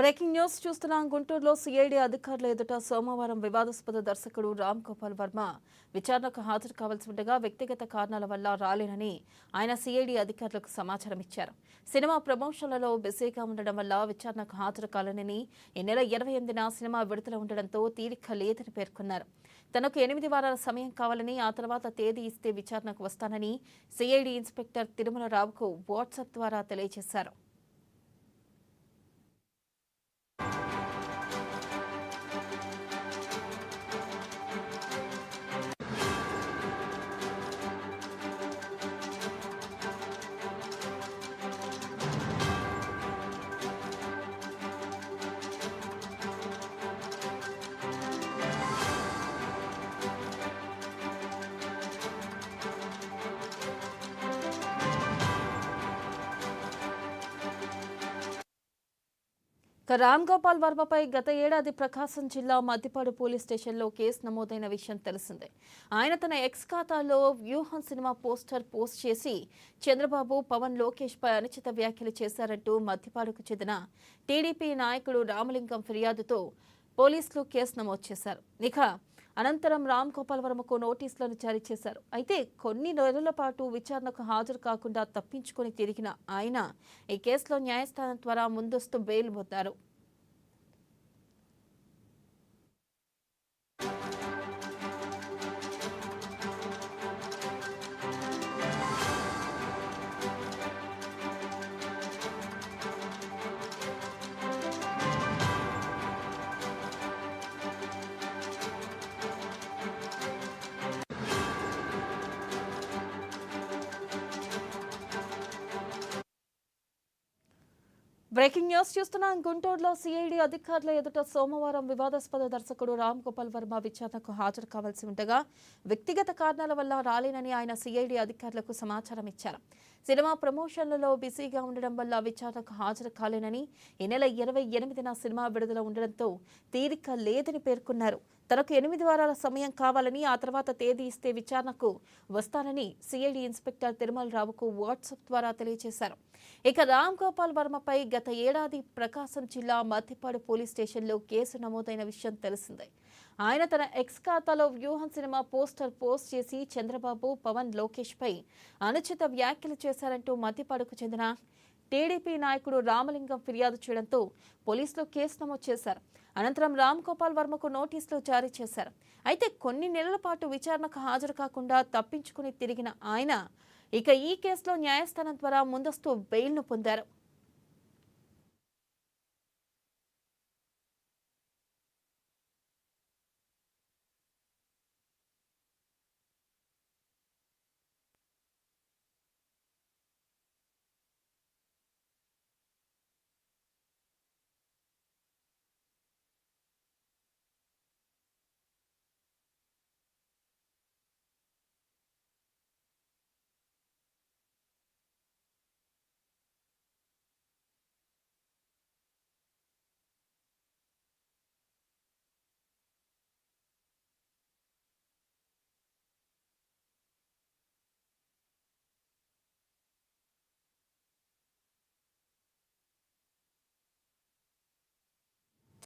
Breaking news చూస్తున్నాం. గుంటూరులో CID అధికారుల ఎదుట సోమవారం వివాదాస్పద దర్శకుడు రామ్ గోపాల్ వర్మ విచారణకు హాజరు కావాల్సి ఉండగా వ్యక్తిగత కారణాల వల్ల రాలేనని ఆయన సిఐడి అధికారులకు సమాచారం ఇచ్చారు. సినిమా ప్రమోషన్లలో బిజీగా ఉండడం వల్ల విచారణకు హాజరు కాలేనని ఈ నెల 28న సినిమా విడుదల ఉండడంతో తీరిక లేదని పేర్కొన్నారు. తనకు 8 వారాల సమయం కావాలని, ఆ తర్వాత తేదీ ఇస్తే విచారణకు వస్తానని సిఐడి ఇన్స్పెక్టర్ తిరుమల రావుకు వాట్సాప్ ద్వారా తెలియజేశారు. రామ్ గోపాల్ వర్మపై గత ఏడాది ప్రకాశం జిల్లా మద్దిపాడు పోలీస్ స్టేషన్లో కేసు నమోదైన విషయం తెలిసిందే. ఆయన తన ఎక్స్ ఖాతాలో వ్యూహం సినిమా పోస్టర్ పోస్ట్ చేసి చంద్రబాబు, పవన్, లోకేష్ పై అనుచిత వ్యాఖ్యలు చేశారంటూ మద్దిపాడుకు చెందిన టీడీపీ నాయకుడు రామలింగం ఫిర్యాదుతో పోలీసులు కేసు నమోదు చేశారు. ఇక అనంతరం రామ్ గోపాల్ వర్మకు నోటీసులను జారీ చేశారు. అయితే కొన్ని నెలల పాటు విచారణకు హాజరు కాకుండా తప్పించుకొని తిరిగిన ఆయన ఈ కేసులో న్యాయస్థానం ద్వారా ముందస్తు బెయిల్ పొందారు. బ్రేకింగ్ న్యూస్ చూస్తున్నాం. గుంటూరులో సిఐడి అధికారుల ఎదుట సోమవారం వివాదాస్పద దర్శకుడు రామ్ గోపాల్ వర్మ విచారణకు హాజరు కావాల్సి ఉండగా వ్యక్తిగత కారణాల వల్ల రాలేనని ఆయన సిఐడి అధికారులకు సమాచారం ఇచ్చారు. సినిమా ప్రమోషన్లలో బిజీగా ఉండడం వల్ల విచారణకు హాజరు కాలేనని, ఈ నెల 28న సినిమా విడుదల ఉండడంతో తీరిక లేదని పేర్కొన్నారు. తనకు 8 వారాల సమయం కావాలని, ఆ తర్వాత తేదీ ఇస్తే విచారణకు వస్తానని సిఐడి ఇన్స్పెక్టర్ తిరుమల రావుకు వాట్సాప్ ద్వారా తెలియజేశారు. ఇక రామ్ గోపాల్ వర్మపై గత ఏడాది ప్రకాశం జిల్లా మద్దిపాడు పోలీస్ స్టేషన్లో కేసు నమోదైన విషయం తెలిసిందే. ఆయన తన ఎక్స్ ఖాతాలో వ్యూహం సినిమా పోస్టర్ పోస్ట్ చేసి చంద్రబాబు, పవన్, లోకేష్ పై అనుచిత వ్యాఖ్యలు చేశారంటూ మద్దిపాడుకు చెందిన టీడీపీ నాయకుడు రామలింగం ఫిర్యాదు చేయడంతో పోలీసులు కేసు నమోదు చేశారు. అనంతరం రామ్ గోపాల్ వర్మకు నోటీసులు జారీ చేశారు. అయితే కొన్ని నెలల పాటు విచారణకు హాజరు కాకుండా తప్పించుకుని తిరిగిన ఆయన ఇక ఈ కేసులో న్యాయస్థానం ద్వారా ముందస్తు బెయిల్ను పొందారు.